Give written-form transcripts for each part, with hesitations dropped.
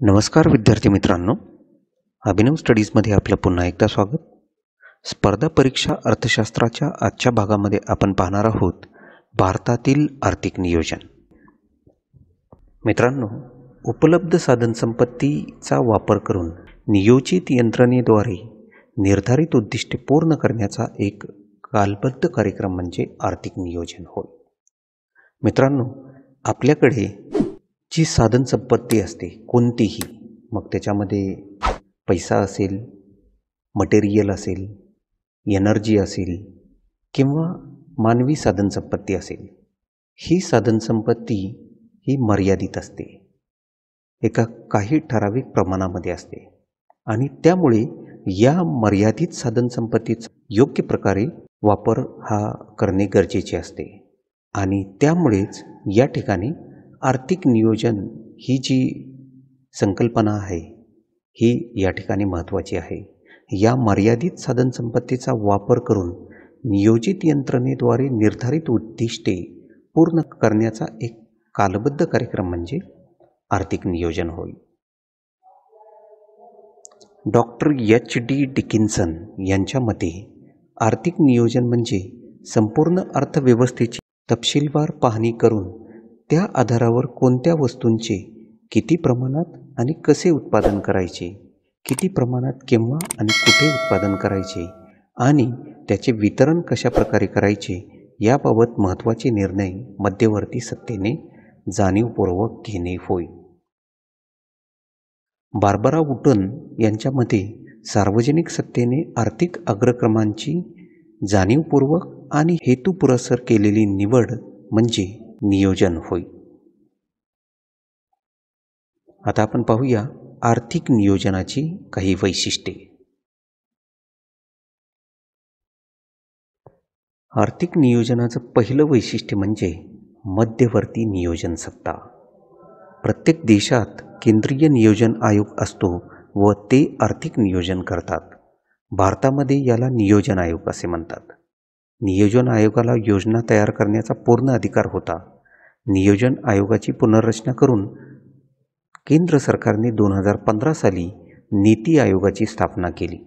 नमस्कार विद्यार्थी मित्रांनो, अभिनव स्टडीजमध्ये आपलं पुन्हा एकदा स्वागत. स्पर्धा परीक्षा अर्थशास्त्राच्या आजच्या भागामध्ये आपण पाहणार आहोत भारतातील आर्थिक नियोजन. मित्रांनो, उपलब्ध साधनसंपत्तीचा वापर करून नियोजित यंत्रणेद्वारे निर्धारित उद्दिष्टे पूर्ण करण्याचा एक कालबद्ध कार्यक्रम म्हणजे आर्थिक नियोजन होय. मित्रांनो, आपल्याकडे जी साधनसंपत्ती असते कोणतीही, मग त्याच्यामध्ये पैसा असेल, मटेरियल असेल, एनर्जी असेल किंवा मानवी साधनसंपत्ती असेल, ही साधनसंपत्ती ही मर्यादित असते, एका काही ठराविक प्रमाणामध्ये असते आणि त्यामुळे या मर्यादित साधनसंपत्तीचा योग्य प्रकारे वापर हा करणे गरजेचे असते आणि त्यामुळेच या ठिकाणी आर्थिक नियोजन ही जी संकल्पना आहे ही या ठिकाणी महत्त्वाची आहे. या मर्यादित साधनसंपत्तीचा वापर करून नियोजित यंत्रणेद्वारे निर्धारित उद्दिष्टे पूर्ण करण्याचा एक कालबद्ध कार्यक्रम म्हणजे आर्थिक नियोजन होय. Doctor H.D. डिकिन्सन यांच्या मते आर्थिक नियोजन म्हणजे संपूर्ण अर्थव्यवस्थेची तपशीलवार पाहणी करून त्या आधारावर कोणत्या वस्तूंचे किती प्रमाणात आणि कसे उत्पादन करायचे, किती प्रमाणात केव्हा आणि कुठे उत्पादन करायचे आणि त्याचे वितरण कशा प्रकारे करायचे याबाबत महत्त्वाचे निर्णय मध्यवर्ती सत्तेने जाणीवपूर्वक घेणे होय. बार्बरा वुटन यांच्या मते सार्वजनिक सत्तेने आर्थिक अग्रक्रमांची जाणीवपूर्वक आणि हेतुपुरस्सर केलेली निवड म्हणजे नियोजन होय. आता आपण पाहूया आर्थिक नियोजनाची काही वैशिष्ट्ये. आर्थिक नियोजनाचं पहिलं वैशिष्ट्य म्हणजे मध्यवर्ती नियोजन सत्ता. प्रत्येक देशात केंद्रीय नियोजन आयोग असतो व ते आर्थिक नियोजन करतात. भारतामध्ये याला नियोजन आयोग असे म्हणतात. नियोजन आयोगाला योजना तयार करण्याचा पूर्ण अधिकार होता. नियोजन आयोगाची पुनर्रचना करून केंद्र सरकारने 2015 साली नीती आयोगाची स्थापना केली.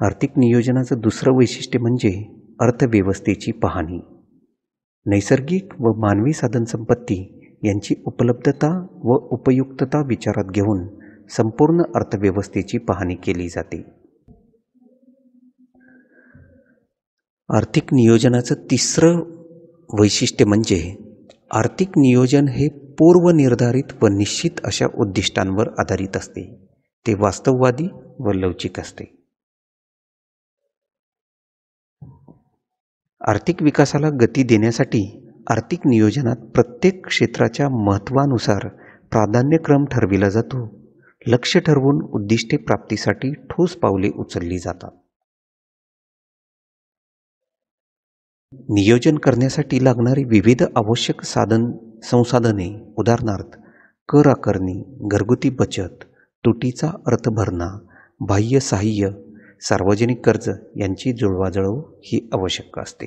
आर्थिक नियोजनाचं दुसरं वैशिष्ट्य म्हणजे अर्थव्यवस्थेची पाहणी. नैसर्गिक व मानवी साधनसंपत्ती यांची उपलब्धता व उपयुक्तता विचारात घेऊन संपूर्ण अर्थव्यवस्थेची पाहणी केली जाते. आर्थिक नियोजनाचं तिसरं वैशिष्ट्य म्हणजे आर्थिक नियोजन हे पूर्वनिर्धारित व निश्चित अशा उद्दिष्टांवर आधारित असते. ते वास्तववादी व लवचिक असते. आर्थिक विकासाला गती देण्यासाठी आर्थिक नियोजनात प्रत्येक क्षेत्राच्या महत्त्वानुसार प्राधान्यक्रम ठरविला जातो. लक्ष्य ठरवून उद्दिष्टे प्राप्तीसाठी ठोस पावले उचलली जातात. नियोजन करण्यासाठी लागणारी विविध आवश्यक संसाधने, उदाहरणार्थ कर आकारणी, घरगुती बचत, तुटीचा अर्थ भरणा, बाह्य सहाय्य, सार्वजनिक कर्ज यांची जुळवाजुळव ही आवश्यक असते.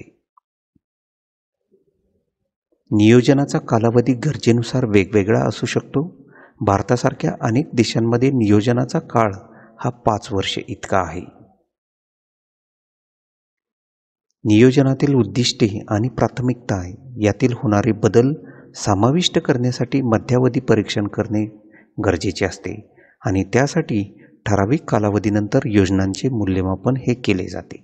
नियोजनाचा कालावधी गरजेनुसार वेगवेगळा असू शकतो. भारतासारख्या अनेक देशांमध्ये नियोजनाचा काळ हा 5 वर्षे इतका आहे. नियोजनातील उद्दिष्टे आणि प्राथमिकता यातील होणारे बदल समाविष्ट करण्यासाठी मध्यावधी परीक्षण करणे गरजेचे असते आणि त्यासाठी ठराविक कालावधीनंतर योजनांचे मूल्यमापन हे केले जाते.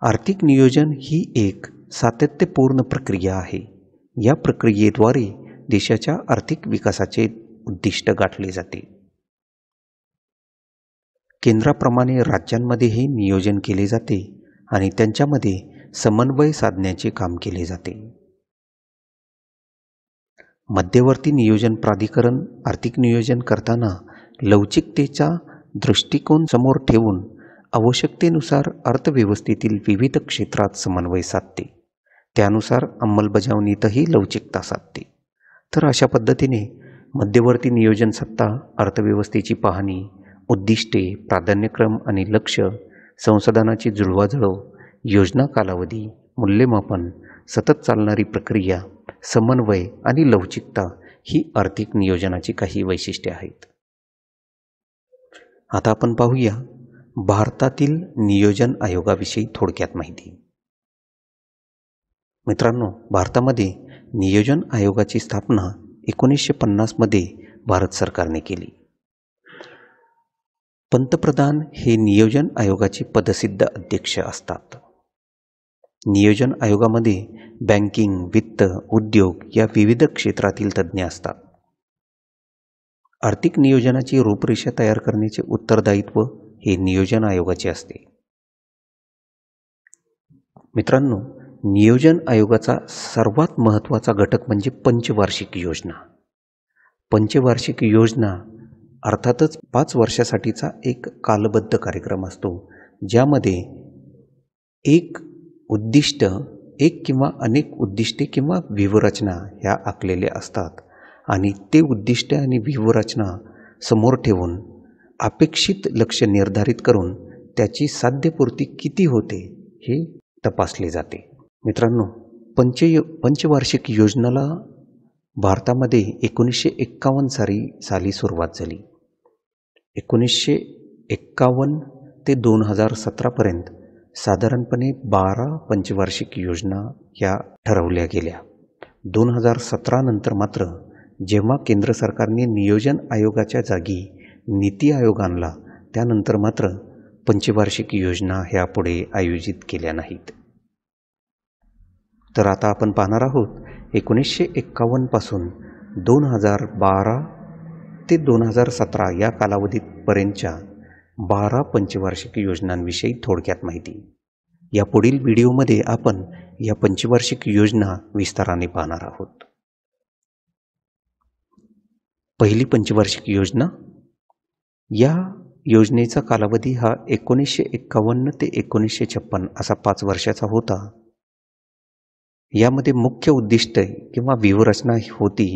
आर्थिक नियोजन ही एक सातत्यपूर्ण प्रक्रिया आहे. या प्रक्रियेद्वारे देशाच्या आर्थिक विकासाचे उद्दिष्ट गाठले जाते. केंद्राप्रमाणे राज्यांमध्येही नियोजन केले जाते आणि त्यांच्यामध्ये समन्वय साधण्याचे काम केले जाते. मध्यवर्ती नियोजन प्राधिकरण आर्थिक नियोजन करताना लवचिकतेचा दृष्टिकोन समोर ठेवून आवश्यकतेनुसार अर्थव्यवस्थेतील विविध क्षेत्रात समन्वय साधते. त्यानुसार अंमलबजावणीतही लवचिकता साधते. तर अशा पद्धतीने मध्यवर्ती नियोजन सत्ता अर्थव्यवस्थेची पाहणी, उद्दिष्टे, प्राधान्यक्रम आणि लक्ष्य, संसाधनाची जुळवाजुळव, योजना कालावधी, मूल्यमापन, सतत चालणारी प्रक्रिया, समन्वय आणि लवचिकता ही आर्थिक नियोजनाची काही वैशिष्ट्ये आहेत. आता आपण पाहूया भारतातील नियोजन आयोगाविषयी थोडक्यात माहिती. मित्रांनो, भारतामध्ये नियोजन आयोगाची स्थापना 1950 मध्ये भारत सरकारने केली. पंतप्रधान हे नियोजन आयोगाचे पदसिद्ध अध्यक्ष असतात. नियोजन आयोगामध्ये बँकिंग, वित्त, उद्योग या विविध क्षेत्रातील तज्ज्ञ असतात. आर्थिक नियोजनाची रूपरेषा तयार करण्याचे उत्तरदायित्व हे नियोजन आयोगाचे असते. मित्रांनो, नियोजन आयोगाचा सर्वात महत्त्वाचा घटक म्हणजे पंचवार्षिक योजना. पंचवार्षिक योजना अर्थातच 5 वर्षासाठीचा एक कालबद्ध कार्यक्रम असतो, ज्यामध्ये एक उद्दिष्ट, एक किंवा अनेक उद्दिष्टे किंवा व्यूहरचना ह्या आखलेल्या असतात आणि ते उद्दिष्ट आणि व्यूहरचना समोर ठेवून अपेक्षित लक्ष्य निर्धारित करून त्याची साध्यपूर्ती किती होते हे तपासले जाते. मित्रांनो, पंचवार्षिक योजनेला भारतामध्ये 1951 साली सुरुवात झाली. 1951 ते 2017पर्यंत साधारणपणे 12 पंचवार्षिक योजना या ठरवल्या गेल्या. 2017 नंतर मात्र जेव्हा केंद्र सरकारने नियोजन आयोगाच्या जागी नीती आयोग आणला, त्यानंतर मात्र पंचवार्षिक योजना ह्या पुढे आयोजित केल्या नाहीत. तर आता आपण पाहणार आहोत 1951 पासून 2012 ते 2017 या कालावधीपर्यंतच्या 12 पंचवार्षिक योजनांविषयी थोडक्यात माहिती. या पुढील व्हिडिओमध्ये आपण या पंचवार्षिक योजना विस्ताराने पाहणार आहोत. पहिली पंचवार्षिक योजना. या योजनेचा कालावधी हा 1951 ते 1956 असा 5 वर्षाचा होता. यामध्ये मुख्य उद्दिष्ट किंवा व्यूहरचना होती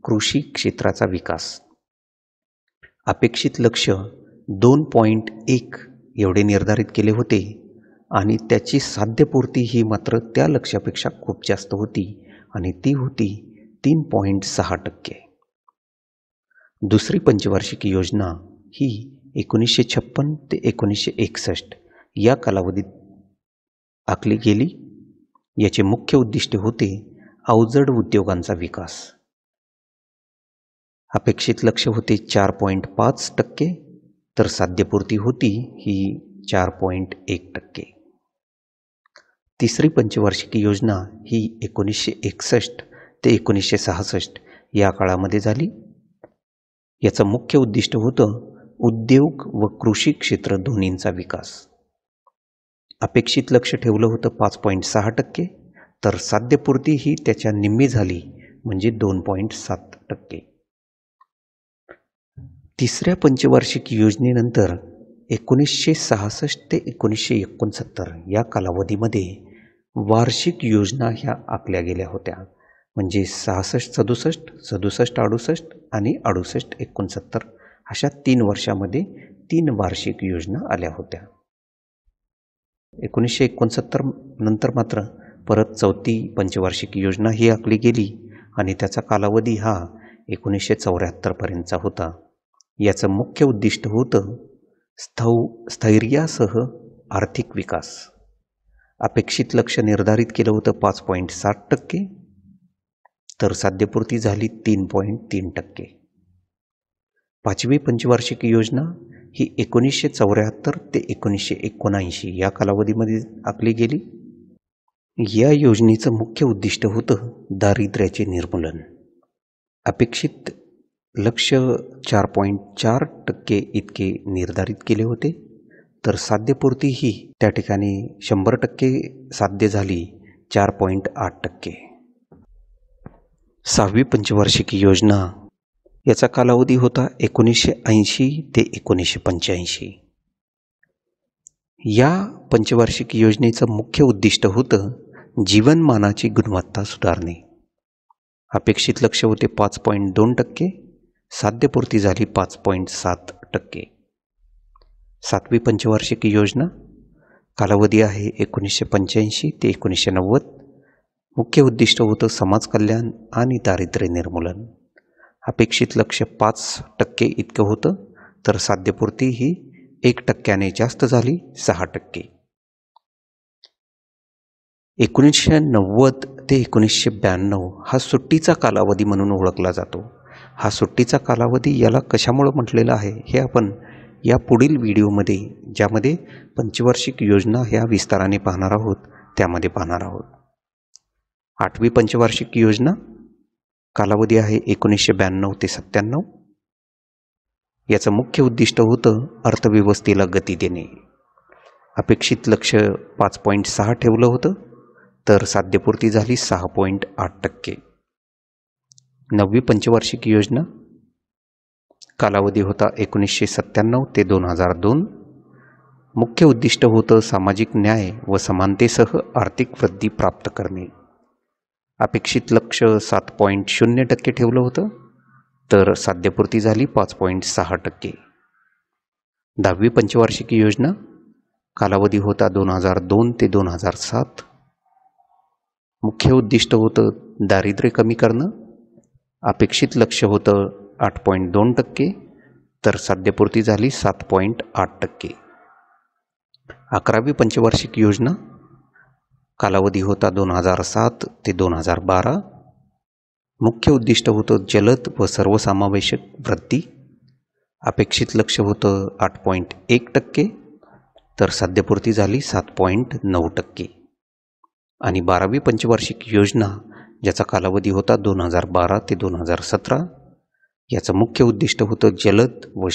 कृषी क्षेत्राचा विकास. अपेक्षित लक्ष्य 2.1 एवढे निर्धारित केले होते आणि त्याची साध्यपूर्ती ही मात्र त्या लक्ष्यापेक्षा खूप जास्त होती आणि ती होती 3.6%. दुसरी पंचवार्षिक योजना ही 1956 ते 1961 या कालावधीत आखली गेली. याचे मुख्य उद्दिष्ट होते अवजड उद्योगांचा विकास. अपेक्षित लक्ष्य होते 4.5%, तर साध्यपूर्ती होती ही 4.1%. तिसरी पंचवार्षिक योजना ही 1961 ते 1966 या काळामध्ये झाली. याचं मुख्य उद्दिष्ट होतं उद्योग व कृषी क्षेत्र दोन्हींचा विकास. अपेक्षित लक्ष्य ठेवलं होतं 5.6%, तर साध्यपूर्ती ही त्याच्या निम्मी झाली म्हणजे 2.7%. तिसऱ्या पंचवार्षिक योजनेनंतर 1966 ते 1969 या कालावधीमध्ये वार्षिक योजना ह्या आखल्या गेल्या होत्या. म्हणजे 66-67, 67-68 आणि 68-69 अशा 3 वर्षामध्ये 3 वार्षिक योजना आल्या होत्या. 1969 नंतर मात्र परत चौथी पंचवार्षिक योजना ही आखली गेली आणि त्याचा कालावधी हा 1974 पर्यंतचा होता. याचं मुख्य उद्दिष्ट होतं स्थैर्यासह आर्थिक विकास. अपेक्षित लक्ष्य निर्धारित केलं होतं 5.7%, तर साध्यपूर्ती झाली 3.3%. पाचवी पंचवार्षिक योजना ही 1974 ते 1979 या कालावधीमध्ये आखली गेली. या योजनेचं मुख्य उद्दिष्ट होतं दारिद्र्याचे निर्मूलन. अपेक्षित लक्ष्य 4.4% इतके निर्धारित केले होते, तर साध्यपूर्ती ही त्या ठिकाणी 100% साध्य झाली, 4.8%. सहावी पंचवार्षिक योजना. याचा कालावधी होता 1980 ते 1985. या पंचवार्षिक योजनेचं मुख्य उद्दिष्ट होतं जीवनमानाची गुणवत्ता सुधारणे. अपेक्षित लक्ष्य होते 5.2%, साध्यपूर्ती झाली 5.7%. सातवी पंचवार्षिक योजना. कालावधी आहे 1985 ते 1990. मुख्य उद्दिष्ट होतं समाज कल्याण आणि दारिद्र्य निर्मूलन. अपेक्षित लक्ष्य 5% इतकं होतं, तर साध्यपूर्ती ही 1% जास्त झाली, 6%. 1990 ते 1992 हा सुट्टीचा कालावधी म्हणून ओळखला जातो. हा सुट्टीचा कालावधी याला कशामुळे म्हटलेला आहे हे आपण या पुढील व्हिडिओमध्ये, ज्यामध्ये पंचवार्षिक योजना ह्या विस्ताराने पाहणार आहोत, त्यामध्ये पाहणार आहोत. 8वी पंचवार्षिक योजना कालावधी आहे 1992 ते 97. याचं मुख्य उद्दिष्ट होतं अर्थव्यवस्थेला गती देणे. अपेक्षित लक्ष्य 5.6 ठेवलं होतं, तर साध्यपूर्ती झाली 6.8%. 9वी पंचवार्षिक योजना कालावधी होता 1997 ते 2002. मुख्य उद्दिष्ट होतं सामाजिक न्याय व समानतेसह आर्थिक वृद्धी प्राप्त करणे. अपेक्षित लक्ष्य 7.0% ठेवलं होतं, तर साध्यपूर्ती झाली 5.6%. 10वी पंचवार्षिक योजना कालावधी होता 2002 ते 2007. मुख्य उद्दिष्ट होतं दारिद्र्य कमी करणं. अपेक्षित लक्ष्य होतं 8.2%, तर साध्यपूर्ती झाली 7.8%. 11वी पंचवार्षिक योजना कालावधी होता 2007 ते 2012. मुख्य उद्दिष्ट होतं जलद व सर्वसमावेशक वृद्धी. अपेक्षित लक्ष्य होतं 8.1%, तर साध्यपूर्ती झाली 7.9%. आणि 12वी पंचवार्षिक योजना ज्याचा कालावधी होता 2012 ते 2017. याचं मुख्य उद्दिष्ट होतं जलद व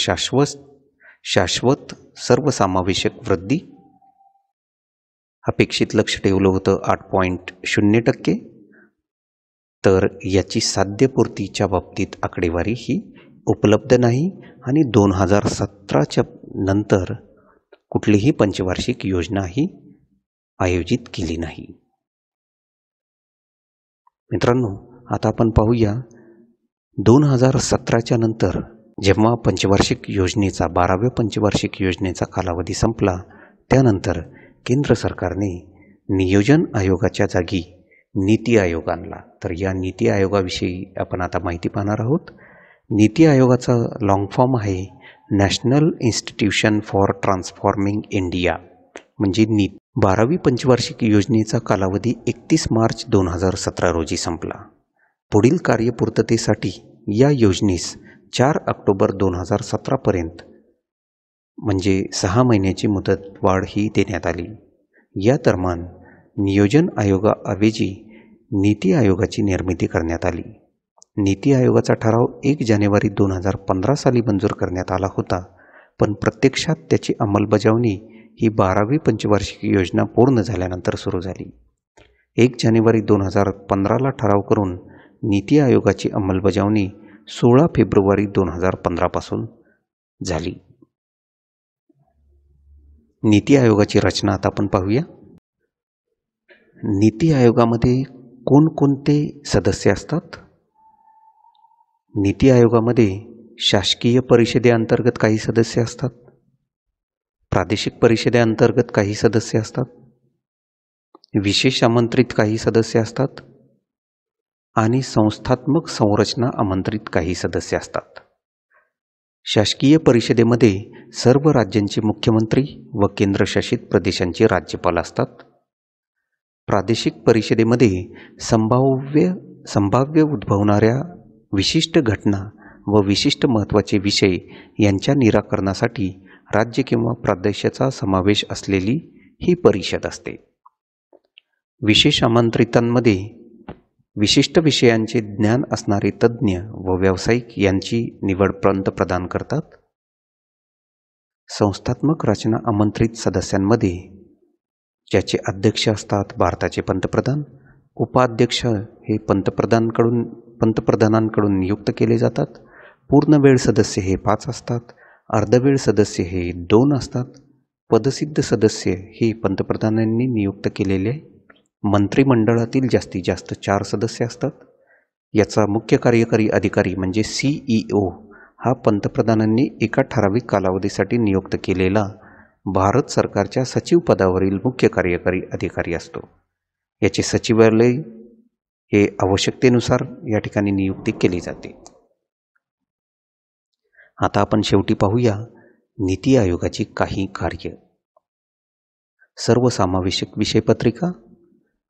शाश्वत सर्वसमावेशक वृद्धी. अपेक्षित लक्ष ठेवलं होतं 8.0%, तर याची साध्यपूर्तीच्या बाबतीत आकडेवारी ही उपलब्ध नाही आणि 2017च्या नंतर कुठलीही पंचवार्षिक योजना ही आयोजित केली नाही. मित्रांनो, आता आपण पाहूया 2017च्या नंतर जेव्हा पंचवार्षिक योजनेचा 12व्या पंचवार्षिक योजनेचा कालावधी संपला, त्यानंतर केंद्र सरकारने नियोजन आयोगाच्या जागी नीती आयोग आणला. तर या नीती आयोगाविषयी आपण आता माहिती पाहणार आहोत. नीती आयोगाचा लॉंग फॉर्म आहे national institution for transforming India, म्हणजे नीट. 12वी पंचवार्षिक योजनेचा कालावधी 31 मार्च 2017 रोजी संपला. पुढील कार्यपूर्ततेसाठी या योजनेस 4 ऑक्टोबर 2017पर्यंत म्हणजे 6 महिन्याची मुदतवाढ ही देण्यात आली. या दरम्यान नियोजन आयोगाऐवजी नीती आयोगाची निर्मिती करण्यात आली. नीती आयोगाचा ठराव 1 जानेवारी 2015 साली मंजूर करण्यात आला होता, पण प्रत्यक्षात त्याची अंमलबजावणी ही 12वी पंचवार्षिक योजना पूर्ण झाल्यानंतर सुरू झाली. 1 जानेवारी 2015ला ठराव करून नीती आयोगाची अंमलबजावणी 16 फेब्रुवारी 2015 पासून झाली. नीती आयोगाची रचना आता आपण पाहूया. नीती आयोगामध्ये कोणकोणते सदस्य असतात? नीती आयोगामध्ये शासकीय परिषदेअंतर्गत काही सदस्य असतात, प्रादेशिक परिषदेअंतर्गत काही सदस्य असतात, विशेष आमंत्रित काही सदस्य असतात आणि संस्थात्मक संरचना आमंत्रित काही सदस्य असतात. शासकीय परिषदेमध्ये सर्व राज्यांचे मुख्यमंत्री व केंद्रशासित प्रदेशांचे राज्यपाल असतात. प्रादेशिक परिषदेमध्ये संभाव्य उद्भवणाऱ्या विशिष्ट घटना व विशिष्ट महत्त्वाचे विषय यांच्या निराकरणासाठी राज्य किंवा प्रदेशाचा समावेश असलेली ही परिषद असते. विशेष आमंत्रितांमध्ये विशिष्ट विषयांचे ज्ञान असणारे तज्ज्ञ व व्यावसायिक यांची निवड पंतप्रधान करतात. संस्थात्मक रचना आमंत्रित सदस्यांमध्ये ज्याचे अध्यक्ष असतात भारताचे पंतप्रधान, उपाध्यक्ष हे पंतप्रधानांकडून नियुक्त केले जातात. पूर्णवेळ सदस्य हे 5 असतात, अर्धवेळ सदस्य हे 2 असतात. पदसिद्ध सदस्य हे पंतप्रधानांनी नियुक्त केलेले मंत्रिमंडळातील जास्तीत जास्त 4 सदस्य असतात. याचा मुख्य कार्यकारी अधिकारी म्हणजे CEO हा पंतप्रधानांनी एका ठराविक कालावधीसाठी नियुक्त केलेला भारत सरकारच्या सचिव पदावरील मुख्य कार्यकारी अधिकारी असतो. याचे सचिवालय हे आवश्यकतेनुसार या ठिकाणी नियुक्ती केली जाते. आता आपण शेवटी पाहूया नीती आयोगाची काही कार्य. सर्वसमावेशक विषयपत्रिका,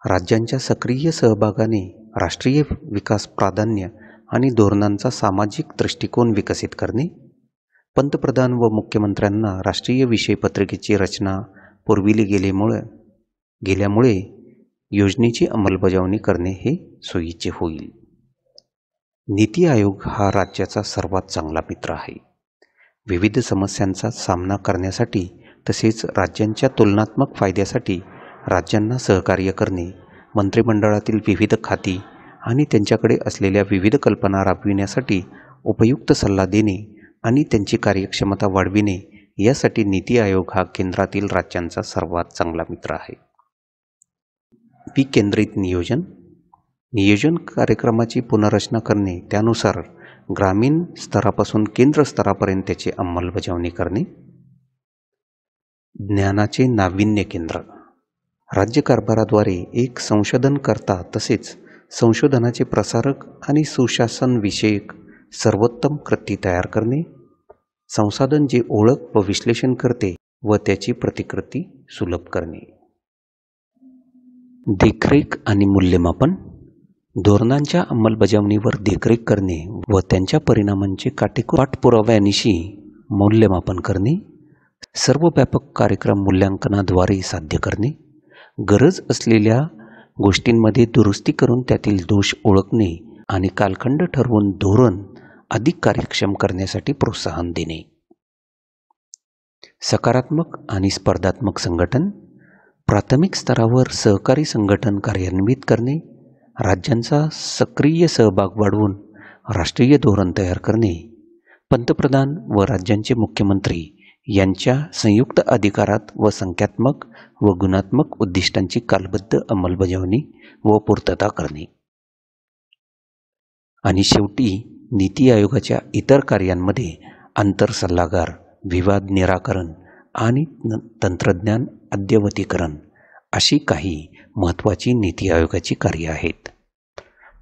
राज्यांच्या सक्रिय सहभागाने राष्ट्रीय विकास प्राधान्य आणि धोरणांचा सामाजिक दृष्टिकोन विकसित करणे, पंतप्रधान व मुख्यमंत्र्यांना राष्ट्रीय विषयपत्रिकेची रचना पुरविली गेल्यामुळे योजनेची अंमलबजावणी करणे हे सोयीचे होईल. नीती आयोग हा राज्याचा सर्वात चांगला मित्र आहे. विविध समस्यांचा सामना करण्यासाठी तसेच राज्यांच्या तुलनात्मक फायद्यासाठी राज्यांना सहकार्य करणे, मंत्रिमंडळातील विविध खाती आणि त्यांच्याकडे असलेल्या विविध कल्पना राबविण्यासाठी उपयुक्त सल्ला देणे आणि त्यांची कार्यक्षमता वाढविणे यासाठी नीती आयोग हा केंद्रातील राज्यांचा सर्वात चांगला मित्र आहे. विकेंद्रित नियोजन कार्यक्रमाची पुनर्रचना करणे, त्यानुसार ग्रामीण स्तरापासून केंद्र स्तरापर्यंत त्याची अंमलबजावणी करणे. ज्ञानाचे नाविन्य केंद्र, राज्यकारभाराद्वारे एक संशोधनकर्ता तसेच संशोधनाचे प्रसारक आणि सुशासन विषयक सर्वोत्तम कृती तयार करणे. संसाधन जे ओळख व विश्लेषण करते व त्याची प्रतिकृती सुलभ करणे. देखरेख आणि मूल्यमापन, धोरणांच्या अंमलबजावणीवर देखरेख करणे व त्यांच्या परिणामांचे काटेकोर पाठपुराव्यानिशी मूल्यमापन करणे. सर्वव्यापक कार्यक्रम मूल्यांकनाद्वारे साध्य करणे. गरज असलेल्या गोष्टींमध्ये दुरुस्ती करून त्यातील दोष ओळखणे आणि कालखंड ठरवून धोरण अधिक कार्यक्षम करण्यासाठी प्रोत्साहन देणे. सकारात्मक आणि स्पर्धात्मक संघटन, प्राथमिक स्तरावर सहकारी संघटन कार्यान्वित करणे, राज्यांचा सक्रिय सहभाग वाढवून राष्ट्रीय धोरण तयार करणे, पंतप्रधान व राज्यांचे मुख्यमंत्री यांच्या संयुक्त अधिकारात व संख्यात्मक व गुणात्मक उद्दिष्टांची कालबद्ध अंमलबजावणी व पूर्तता करणे. आणि शेवटी नीती आयोगाच्या इतर कार्यांमध्ये आंतर सल्लागार, विवाद निराकरण आणि तंत्रज्ञान अद्ययावतीकरण अशी काही महत्त्वाची नीती आयोगाची कार्ये आहेत.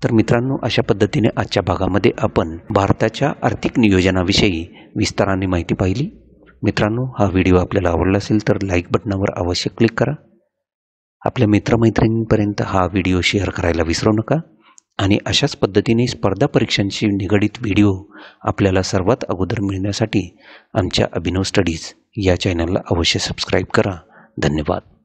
तर मित्रांनो, अशा पद्धतीने आजच्या भागामध्ये आपण भारताच्या आर्थिक नियोजनाविषयी विस्ताराने माहिती पाहिली. मित्रांनो, हा व्हिडिओ आपल्याला आवडला असेल तर लाईक बटनावर अवश्य क्लिक करा. आपल्या मित्रमैत्रिणींपर्यंत हा व्हिडिओ शेअर करायला विसरू नका. आणि अशाच पद्धतीने स्पर्धा परीक्षांशी निगडित व्हिडिओ आपल्याला सर्वात अगोदर मिळण्यासाठी आमच्या अभिनव स्टडीज या चॅनलला अवश्य सबस्क्राईब करा. धन्यवाद.